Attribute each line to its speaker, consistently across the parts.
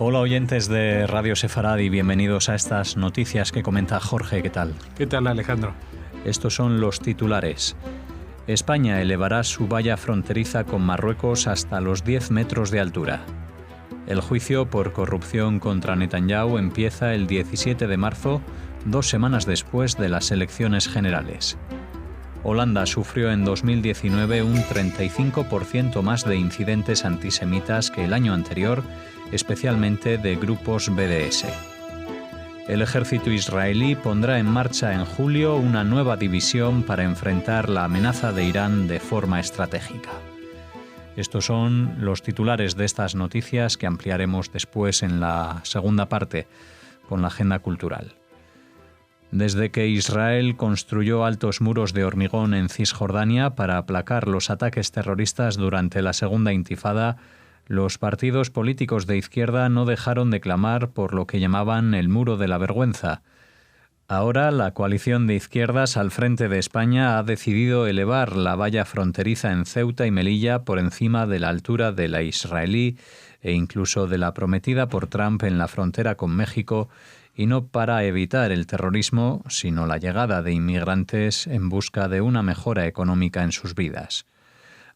Speaker 1: Hola oyentes de Radio Sefaradi, bienvenidos a estas noticias que comenta Jorge. ¿Qué tal?
Speaker 2: ¿Qué tal, Alejandro?
Speaker 1: Estos son los titulares. España elevará su valla fronteriza con Marruecos hasta los 10 metros de altura. El juicio por corrupción contra Netanyahu empieza el 17 de marzo, 2 semanas después de las elecciones generales. Holanda sufrió en 2019 un 35% más de incidentes antisemitas que el año anterior, especialmente de grupos BDS. El ejército israelí pondrá en marcha en julio una nueva división para enfrentar la amenaza de Irán de forma estratégica. Estos son los titulares de estas noticias que ampliaremos después en la segunda parte con la agenda cultural. Desde que Israel construyó altos muros de hormigón en Cisjordania para aplacar los ataques terroristas durante la Segunda Intifada, los partidos políticos de izquierda no dejaron de clamar por lo que llamaban el muro de la vergüenza. Ahora la coalición de izquierdas al frente de España ha decidido elevar la valla fronteriza en Ceuta y Melilla por encima de la altura de la israelí e incluso de la prometida por Trump en la frontera con México, y no para evitar el terrorismo, sino la llegada de inmigrantes en busca de una mejora económica en sus vidas.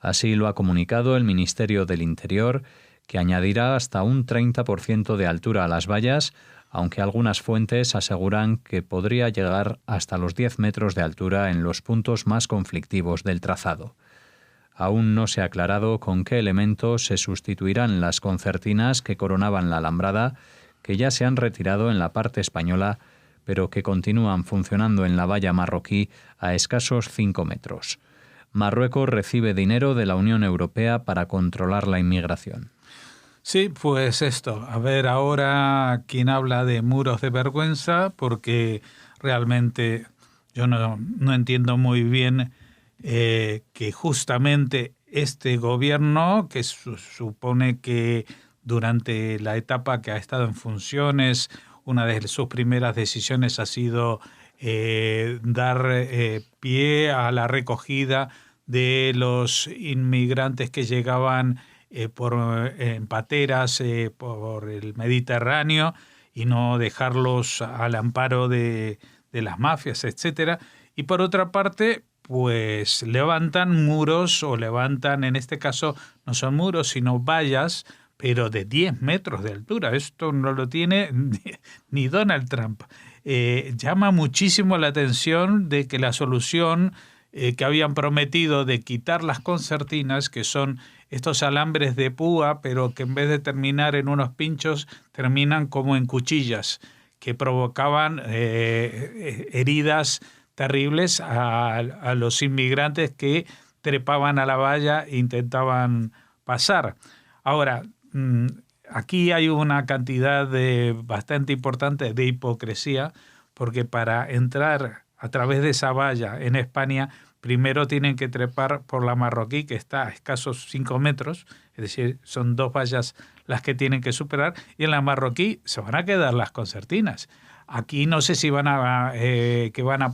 Speaker 1: Así lo ha comunicado el Ministerio del Interior, que añadirá hasta un 30% de altura a las vallas, aunque algunas fuentes aseguran que podría llegar hasta los 10 metros de altura en los puntos más conflictivos del trazado. Aún no se ha aclarado con qué elementos se sustituirán las concertinas que coronaban la alambrada, que ya se han retirado en la parte española, pero que continúan funcionando en la valla marroquí a escasos 5 metros. Marruecos recibe dinero de la Unión Europea para controlar la inmigración.
Speaker 2: Sí, pues esto. A ver ahora quién habla de muros de vergüenza, porque realmente yo no entiendo muy bien que justamente este gobierno, que supone que durante la etapa que ha estado en funciones, una de sus primeras decisiones ha sido dar pie a la recogida de los inmigrantes que llegaban en pateras por el Mediterráneo y no dejarlos al amparo de las mafias, etcétera. Y por otra parte, pues levantan muros, o levantan, en este caso no son muros sino vallas, pero de 10 metros de altura. Esto no lo tiene ni Donald Trump. Llama muchísimo la atención de que la solución que habían prometido de quitar las concertinas, que son estos alambres de púa, pero que en vez de terminar en unos pinchos, terminan como en cuchillas, que provocaban heridas terribles a los inmigrantes que trepaban a la valla e intentaban pasar. Ahora, aquí hay una cantidad bastante importante de hipocresía, porque para entrar a través de esa valla en España, primero tienen que trepar por la marroquí, que está a escasos 5 metros, es decir, son 2 vallas las que tienen que superar, y en la marroquí se van a quedar las concertinas. Aquí no sé si van a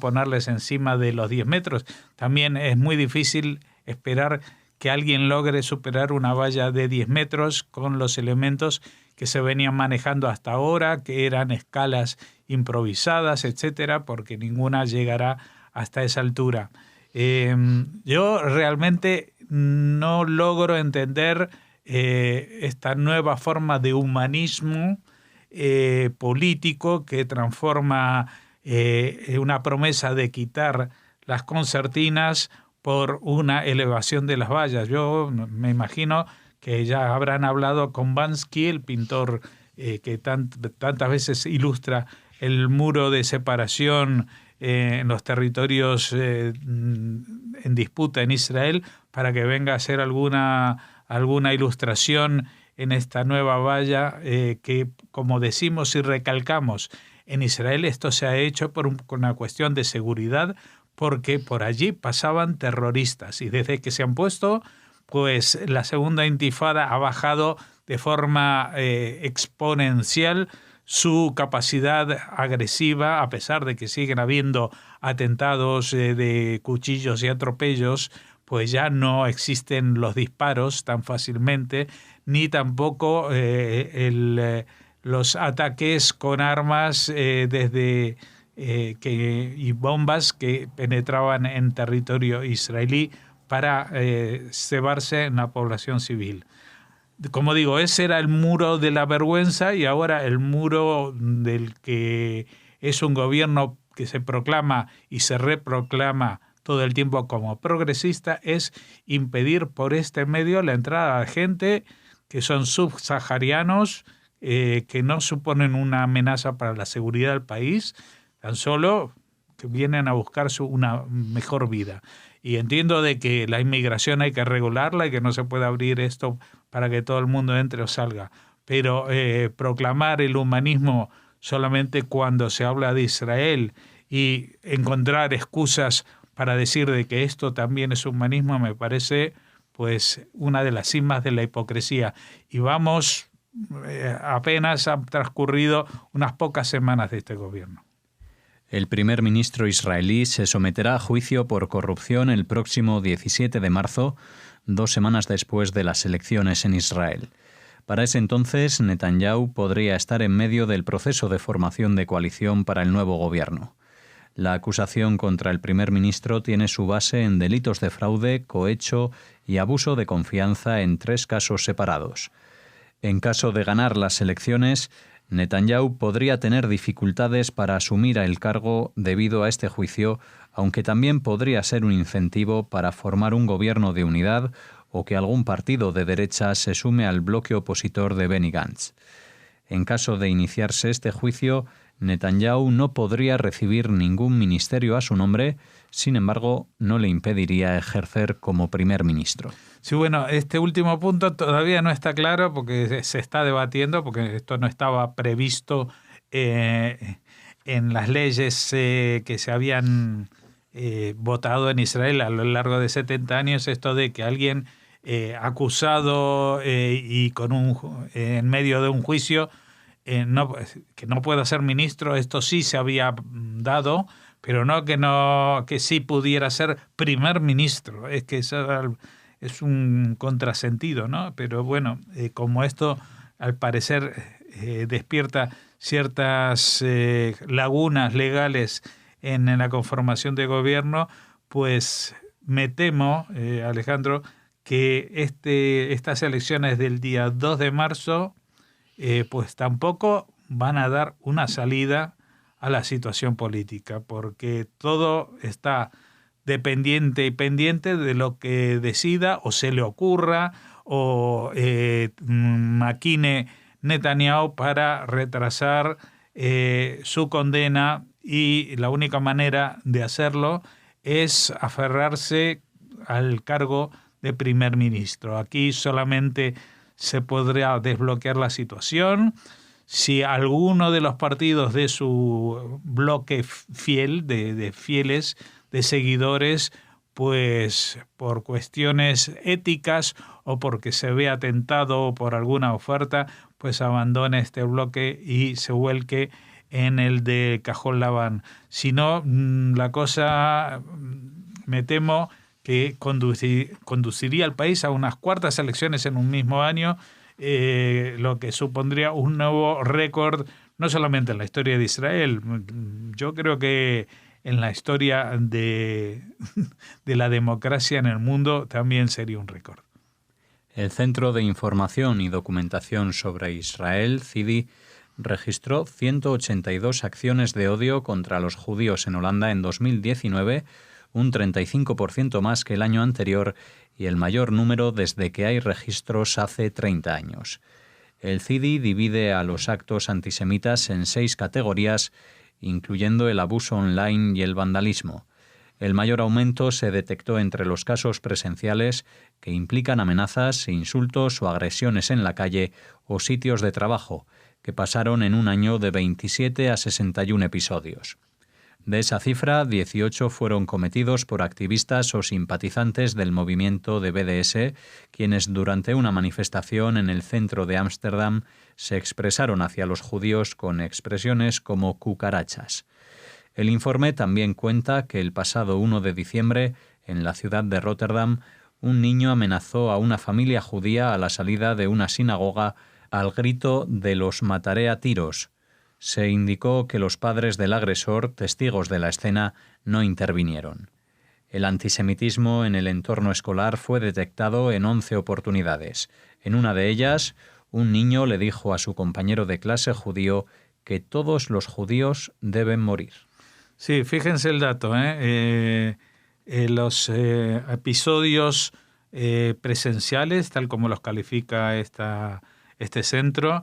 Speaker 2: ponerles encima de los 10 metros. También es muy difícil esperar que alguien logre superar una valla de 10 metros con los elementos que se venían manejando hasta ahora, que eran escalas improvisadas, etcétera, porque ninguna llegará hasta esa altura. Yo realmente no logro entender esta nueva forma de humanismo político que transforma una promesa de quitar las concertinas por una elevación de las vallas. Yo me imagino que ya habrán hablado con Bansky, el pintor que tantas veces ilustra el muro de separación en los territorios en disputa en Israel, para que venga a hacer alguna ilustración en esta nueva valla que, como decimos y recalcamos, en Israel esto se ha hecho por una cuestión de seguridad, porque por allí pasaban terroristas, y desde que se han puesto, pues la segunda intifada ha bajado de forma exponencial su capacidad agresiva, a pesar de que siguen habiendo atentados de cuchillos y atropellos, pues ya no existen los disparos tan fácilmente, ni tampoco los ataques con armas y bombas que penetraban en territorio israelí para cebarse en la población civil. Como digo, ese era el muro de la vergüenza, y ahora el muro del que es un gobierno que se proclama y se reproclama todo el tiempo como progresista es impedir por este medio la entrada de gente que son subsaharianos, que no suponen una amenaza para la seguridad del país, tan solo que vienen a buscar una mejor vida. Y entiendo de que la inmigración hay que regularla y que no se puede abrir esto para que todo el mundo entre o salga. Pero proclamar el humanismo solamente cuando se habla de Israel y encontrar excusas para decir de que esto también es humanismo me parece pues una de las cimas de la hipocresía. Y vamos, apenas han transcurrido unas pocas semanas de este gobierno.
Speaker 1: El primer ministro israelí se someterá a juicio por corrupción el próximo 17 de marzo, 2 semanas después de las elecciones en Israel. Para ese entonces, Netanyahu podría estar en medio del proceso de formación de coalición para el nuevo gobierno. La acusación contra el primer ministro tiene su base en delitos de fraude, cohecho y abuso de confianza en 3 casos separados. En caso de ganar las elecciones, Netanyahu podría tener dificultades para asumir el cargo debido a este juicio, aunque también podría ser un incentivo para formar un gobierno de unidad o que algún partido de derecha se sume al bloque opositor de Benny Gantz. En caso de iniciarse este juicio, Netanyahu no podría recibir ningún ministerio a su nombre, sin embargo, no le impediría ejercer como primer ministro.
Speaker 2: Sí, bueno, este último punto todavía no está claro porque se está debatiendo, porque esto no estaba previsto en las leyes que se habían votado en Israel a lo largo de 70 años, esto de que alguien acusado y en medio de un juicio que no pueda ser ministro, esto sí se había dado, pero no que sí pudiera ser primer ministro. Es que eso es un contrasentido, ¿no? Pero bueno, como esto al parecer despierta ciertas lagunas legales en la conformación de gobierno, pues me temo, Alejandro, que estas elecciones del día 2 de marzo pues tampoco van a dar una salida a la situación política, porque todo está dependiente y pendiente de lo que decida o se le ocurra o maquine Netanyahu para retrasar su condena, y la única manera de hacerlo es aferrarse al cargo de primer ministro. Aquí solamente se podrá desbloquear la situación si alguno de los partidos de su bloque fiel, de fieles, de seguidores, pues por cuestiones éticas o porque se ve atentado por alguna oferta, pues abandone este bloque y se vuelque en el de Cajol Labán. Si no, la cosa, me temo, que conduciría al país a unas cuartas elecciones en un mismo año, lo que supondría un nuevo récord, no solamente en la historia de Israel, yo creo que en la historia de la democracia en el mundo también sería un récord.
Speaker 1: El Centro de Información y Documentación sobre Israel, CIDI, registró 182 acciones de odio contra los judíos en Holanda en 2019, un 35% más que el año anterior y el mayor número desde que hay registros hace 30 años. El CIDI divide a los actos antisemitas en 6 categorías, incluyendo el abuso online y el vandalismo. El mayor aumento se detectó entre los casos presenciales que implican amenazas, insultos o agresiones en la calle o sitios de trabajo, que pasaron en un año de 27 a 61 episodios. De esa cifra, 18 fueron cometidos por activistas o simpatizantes del movimiento de BDS, quienes durante una manifestación en el centro de Ámsterdam se expresaron hacia los judíos con expresiones como cucarachas. El informe también cuenta que el pasado 1 de diciembre, en la ciudad de Róterdam, un niño amenazó a una familia judía a la salida de una sinagoga al grito de "los mataré a tiros". Se indicó que los padres del agresor, testigos de la escena, no intervinieron. El antisemitismo en el entorno escolar fue detectado en 11 oportunidades. En una de ellas, un niño le dijo a su compañero de clase judío que todos los judíos deben morir.
Speaker 2: Sí, fíjense el dato, los episodios presenciales, tal como los califica este centro,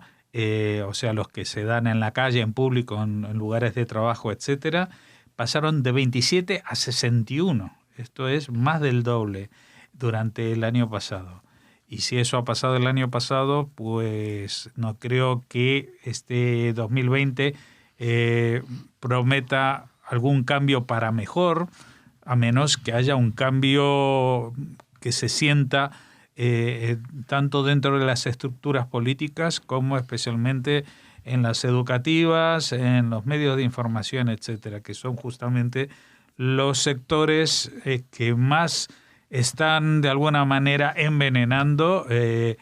Speaker 2: o sea, los que se dan en la calle, en público, en lugares de trabajo, etcétera, pasaron de 27 a 61. Esto es más del doble durante el año pasado. Y si eso ha pasado el año pasado, pues no creo que este 2020 prometa algún cambio para mejor, a menos que haya un cambio que se sienta tanto dentro de las estructuras políticas como especialmente en las educativas, en los medios de información, etcétera, que son justamente los sectores que más están de alguna manera envenenando el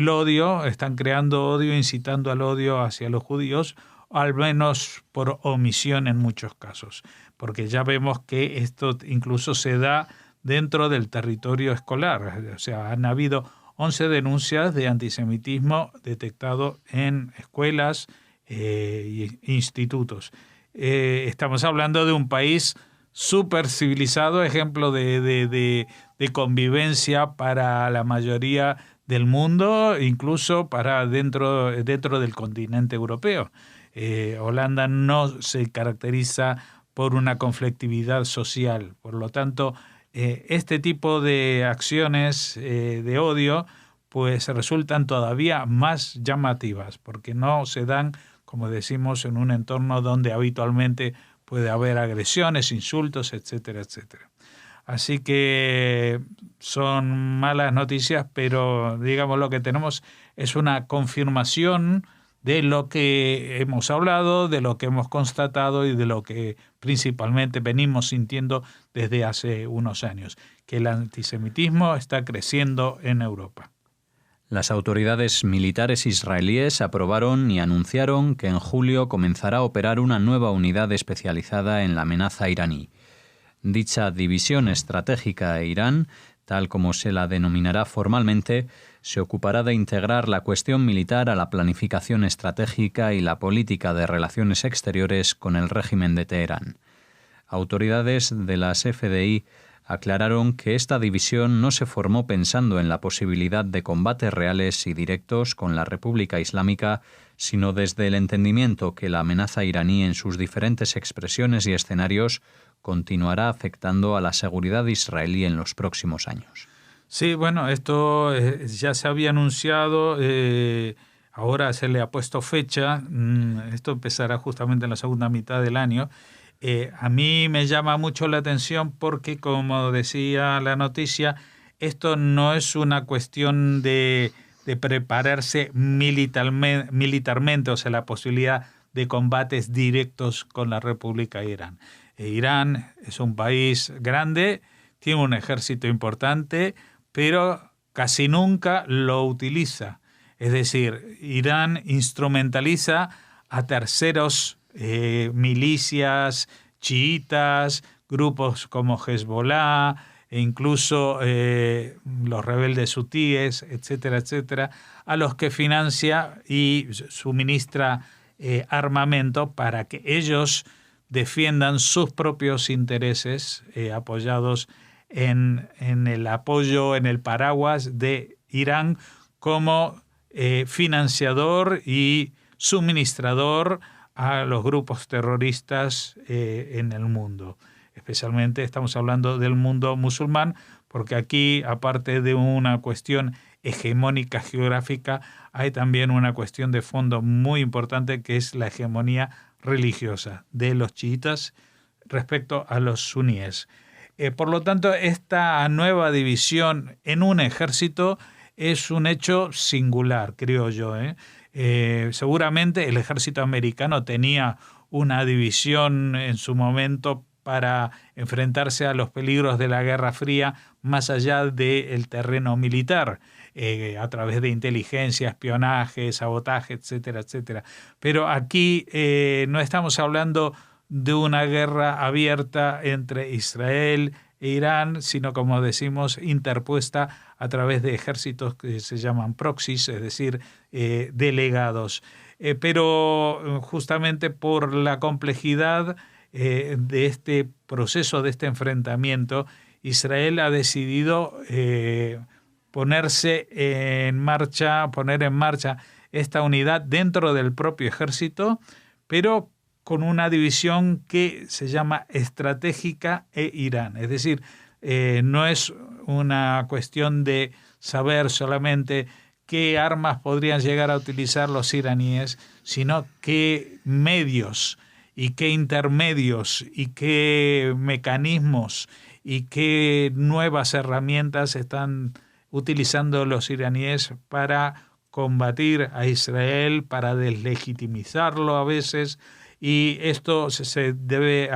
Speaker 2: odio, están creando odio, incitando al odio hacia los judíos, al menos por omisión en muchos casos, porque ya vemos que esto incluso se da dentro del territorio escolar. O sea, han habido 11 denuncias de antisemitismo detectado en escuelas e institutos. Estamos hablando de un país súper civilizado, ejemplo de convivencia para la mayoría del mundo, incluso para dentro del continente europeo. Holanda no se caracteriza por una conflictividad social, por lo tanto, este tipo de acciones de odio pues resultan todavía más llamativas, porque no se dan, como decimos, en un entorno donde habitualmente puede haber agresiones, insultos, etcétera, etcétera. Así que son malas noticias, pero digamos lo que tenemos es una confirmación de lo que hemos hablado, de lo que hemos constatado y de lo que principalmente venimos sintiendo desde hace unos años, que el antisemitismo está creciendo en Europa.
Speaker 1: Las autoridades militares israelíes aprobaron y anunciaron que en julio comenzará a operar una nueva unidad especializada en la amenaza iraní. Dicha división estratégica de Irán, tal como se la denominará formalmente, se ocupará de integrar la cuestión militar a la planificación estratégica y la política de relaciones exteriores con el régimen de Teherán. Autoridades de las FDI aclararon que esta división no se formó pensando en la posibilidad de combates reales y directos con la República Islámica, sino desde el entendimiento que la amenaza iraní en sus diferentes expresiones y escenarios continuará afectando a la seguridad israelí en los próximos años.
Speaker 2: Sí, bueno, esto ya se había anunciado, ahora se le ha puesto fecha, esto empezará justamente en la segunda mitad del año. A mí me llama mucho la atención porque, como decía la noticia, esto no es una cuestión de prepararse militarmente, o sea, la posibilidad de combates directos con la República de Irán. Irán es un país grande, tiene un ejército importante, pero casi nunca lo utiliza. Es decir, Irán instrumentaliza a terceros milicias chiitas, grupos como Hezbollah, e incluso los rebeldes hutíes, etcétera, etcétera, a los que financia y suministra armamento para que ellos defiendan sus propios intereses, apoyados en el apoyo, en el paraguas de Irán como financiador y suministrador a los grupos terroristas en el mundo. Especialmente estamos hablando del mundo musulmán, porque aquí, aparte de una cuestión hegemónica geográfica, hay también una cuestión de fondo muy importante, que es la hegemonía religiosa de los chiitas respecto a los suníes. Por lo tanto, esta nueva división en un ejército es un hecho singular, creo yo. Seguramente el ejército americano tenía una división en su momento para enfrentarse a los peligros de la Guerra Fría más allá del terreno militar, a través de inteligencia, espionaje, sabotaje, etcétera, etcétera. Pero aquí no estamos hablando de una guerra abierta entre Israel e Irán, sino, como decimos, interpuesta a través de ejércitos que se llaman proxies, es decir, delegados. Pero justamente por la complejidad de este proceso, de este enfrentamiento, Israel ha decidido poner en marcha esta unidad dentro del propio ejército, pero con una división que se llama estratégica e Irán. Es decir, no es una cuestión de saber solamente qué armas podrían llegar a utilizar los iraníes, sino qué medios y qué intermedios y qué mecanismos y qué nuevas herramientas están utilizando los iraníes para combatir a Israel, para deslegitimizarlo a veces, y esto se debe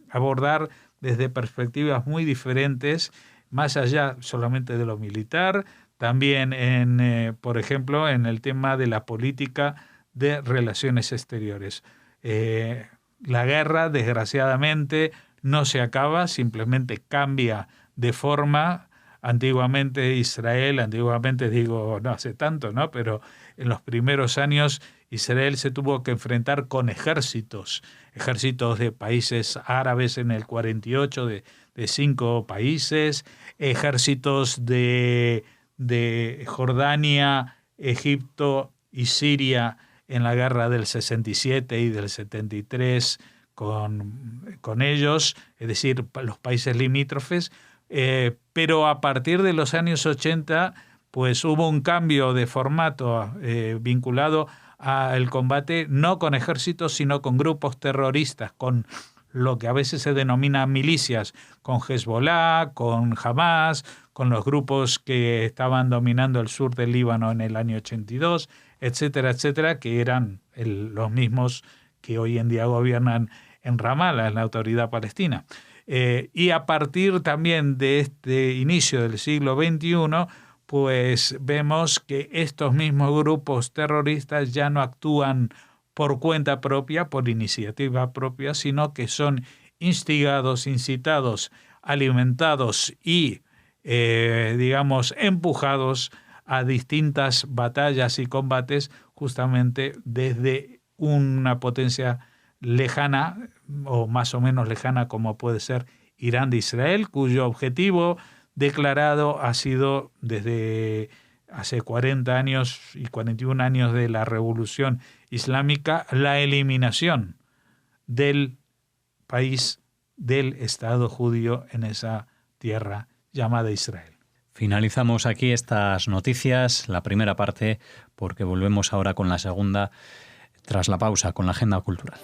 Speaker 2: abordar desde perspectivas muy diferentes, más allá solamente de lo militar, también por ejemplo, en el tema de la política de relaciones exteriores. La guerra, desgraciadamente, no se acaba, simplemente cambia de forma. Antiguamente Israel, digo, no hace tanto, ¿no? Pero en los primeros años Israel se tuvo que enfrentar con ejércitos de países árabes en el 48, de 5 países, ejércitos de Jordania, Egipto y Siria en la guerra del 67 y del 73 con ellos, es decir, los países limítrofes. Pero a partir de los años 80, pues hubo un cambio de formato vinculado al combate no con ejércitos, sino con grupos terroristas, con lo que a veces se denomina milicias, con Hezbollah, con Hamas, con los grupos que estaban dominando el sur del Líbano en el año 82, etcétera, etcétera, que eran los mismos que hoy en día gobiernan en Ramallah, en la Autoridad Palestina. Y a partir también de este inicio del siglo XXI, pues vemos que estos mismos grupos terroristas ya no actúan por cuenta propia, por iniciativa propia, sino que son instigados, incitados, alimentados y, empujados a distintas batallas y combates justamente desde una potencia lejana o más o menos lejana como puede ser Irán de Israel, cuyo objetivo declarado ha sido desde hace 40 años y 41 años de la Revolución Islámica la eliminación del país, del Estado judío en esa tierra llamada Israel.
Speaker 1: Finalizamos aquí estas noticias, la primera parte, porque volvemos ahora con la segunda tras la pausa, con la agenda cultural.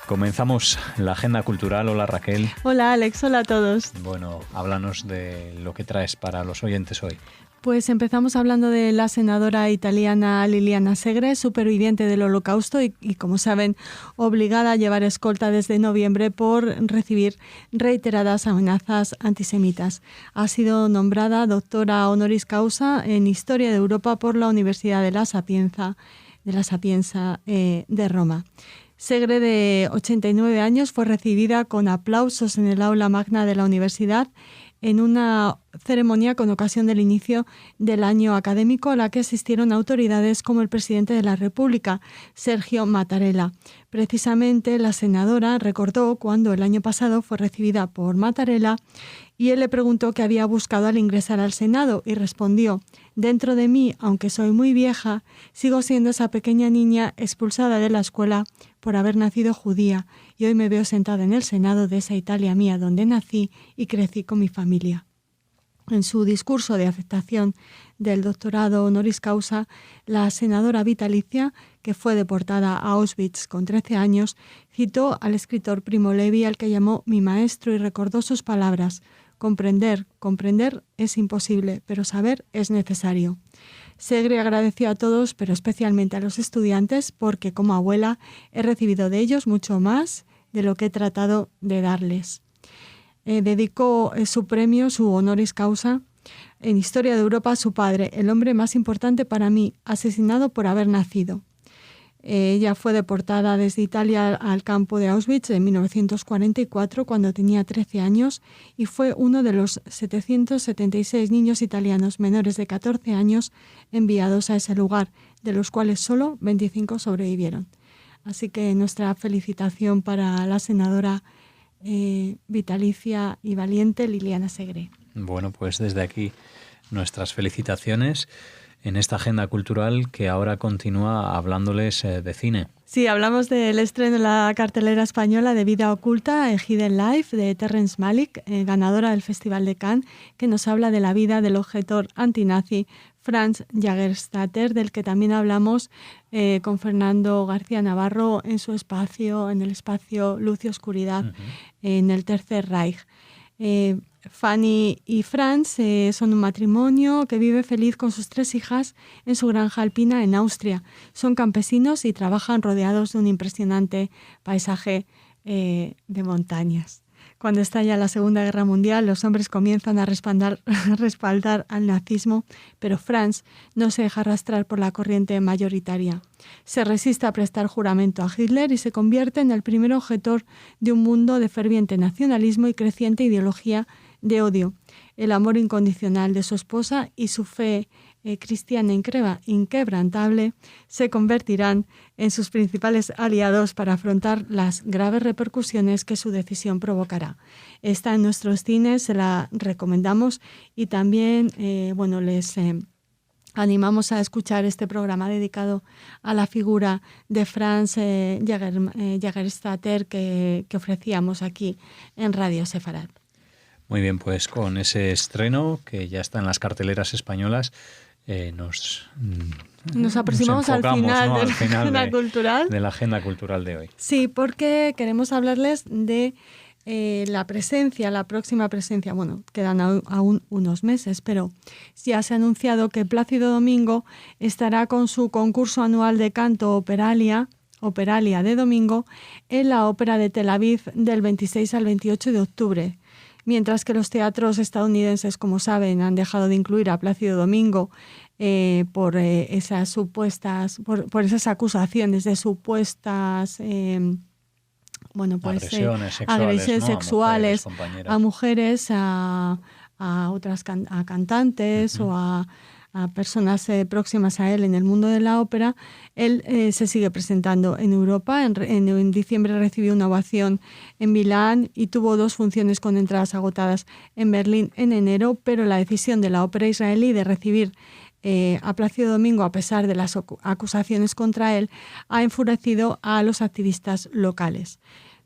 Speaker 1: Comenzamos la agenda cultural. Hola, Raquel.
Speaker 3: Hola, Alex. Hola a todos.
Speaker 1: Bueno, háblanos de lo que traes para los oyentes hoy.
Speaker 3: Pues empezamos hablando de la senadora italiana Liliana Segre, superviviente del Holocausto y, como saben, obligada a llevar escolta desde noviembre por recibir reiteradas amenazas antisemitas. Ha sido nombrada doctora honoris causa en Historia de Europa por la Universidad de la Sapienza de Roma. Segre, de 89 años, fue recibida con aplausos en el aula magna de la universidad en una ceremonia con ocasión del inicio del año académico a la que asistieron autoridades como el presidente de la República, Sergio Mattarella. Precisamente la senadora recordó cuando el año pasado fue recibida por Mattarella y él le preguntó qué había buscado al ingresar al Senado y respondió: «Dentro de mí, aunque soy muy vieja, sigo siendo esa pequeña niña expulsada de la escuela por haber nacido judía y hoy me veo sentada en el Senado de esa Italia mía donde nací y crecí con mi familia». En su discurso de aceptación del doctorado honoris causa, la senadora vitalicia, que fue deportada a Auschwitz con 13 años, citó al escritor Primo Levi, al que llamó mi maestro, y recordó sus palabras: comprender es imposible, pero saber es necesario. Segre agradeció a todos, pero especialmente a los estudiantes, porque como abuela he recibido de ellos mucho más de lo que he tratado de darles. Dedicó su premio, su honoris causa, en Historia de Europa a su padre, el hombre más importante para mí, asesinado por haber nacido. Ella fue deportada desde Italia al campo de Auschwitz en 1944 cuando tenía 13 años y fue uno de los 776 niños italianos menores de 14 años enviados a ese lugar, de los cuales solo 25 sobrevivieron. Así que nuestra felicitación para la senadora vitalicia y valiente Liliana Segre.
Speaker 1: Bueno, pues desde aquí nuestras felicitaciones en esta agenda cultural que ahora continúa hablándoles de cine.
Speaker 3: Sí, hablamos del estreno en la cartelera española de Vida Oculta, Hidden Life, de Terrence Malick, ganadora del Festival de Cannes, que nos habla de la vida del objetor antinazi Franz Jägerstätter, del que también hablamos con Fernando García Navarro en su espacio, en el espacio Luz y Oscuridad, en el Tercer Reich. Fanny y Franz son un matrimonio que vive feliz con sus 3 hijas en su granja alpina en Austria. Son campesinos y trabajan rodeados de un impresionante paisaje de montañas. Cuando estalla la Segunda Guerra Mundial, los hombres comienzan a respaldar al nazismo, pero Franz no se deja arrastrar por la corriente mayoritaria. Se resiste a prestar juramento a Hitler y se convierte en el primer objetor de un mundo de ferviente nacionalismo y creciente ideología de odio. El amor incondicional de su esposa y su fe cristiana inquebrantable se convertirán en sus principales aliados para afrontar las graves repercusiones que su decisión provocará. Está en nuestros cines, se la recomendamos y también les animamos a escuchar este programa dedicado a la figura de Franz Jägerstätter que ofrecíamos aquí en Radio Sefarad.
Speaker 1: Muy bien, pues con ese estreno que ya está en las carteleras españolas, nos
Speaker 3: aproximamos al final, ¿no?
Speaker 1: de la agenda cultural de hoy.
Speaker 3: Sí, porque queremos hablarles de la próxima presencia. Bueno, quedan aún unos meses, pero ya se ha anunciado que Plácido Domingo estará con su concurso anual de canto Operalia de domingo en la Ópera de Tel Aviv del 26 al 28 de octubre. Mientras que los teatros estadounidenses, como saben, han dejado de incluir a Plácido Domingo por esas acusaciones de supuestas agresiones sexuales a mujeres, a otras cantantes o a personas próximas a él en el mundo de la ópera. Él se sigue presentando en Europa. En diciembre recibió una ovación en Milán y tuvo 2 funciones con entradas agotadas en Berlín en enero, pero la decisión de la ópera israelí de recibir a Plácido Domingo, a pesar de las acusaciones contra él, ha enfurecido a los activistas locales.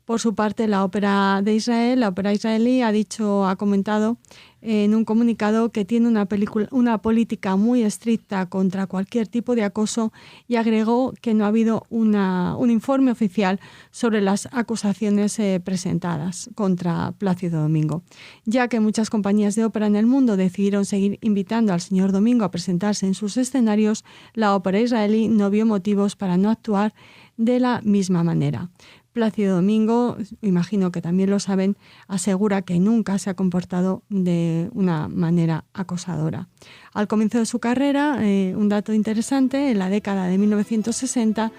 Speaker 3: Por su parte, la ópera israelí ha comentado en un comunicado que tiene una política muy estricta contra cualquier tipo de acoso y agregó que no ha habido un informe oficial sobre las acusaciones presentadas contra Plácido Domingo. Ya que muchas compañías de ópera en el mundo decidieron seguir invitando al señor Domingo a presentarse en sus escenarios, la ópera israelí no vio motivos para no actuar de la misma manera. Plácido Domingo, imagino que también lo saben, asegura que nunca se ha comportado de una manera acosadora. Al comienzo de su carrera, un dato interesante, en la década de 1960,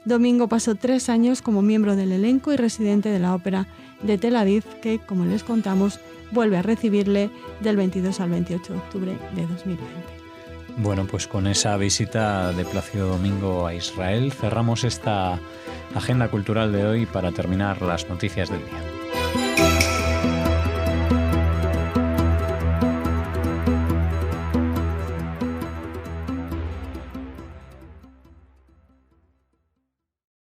Speaker 3: Domingo pasó 3 años como miembro del elenco y residente de la ópera de Tel Aviv, que, como les contamos, vuelve a recibirle del 22 al 28 de octubre de 2020.
Speaker 1: Bueno, pues con esa visita de Plácido Domingo a Israel cerramos esta agenda cultural de hoy para terminar las noticias del día.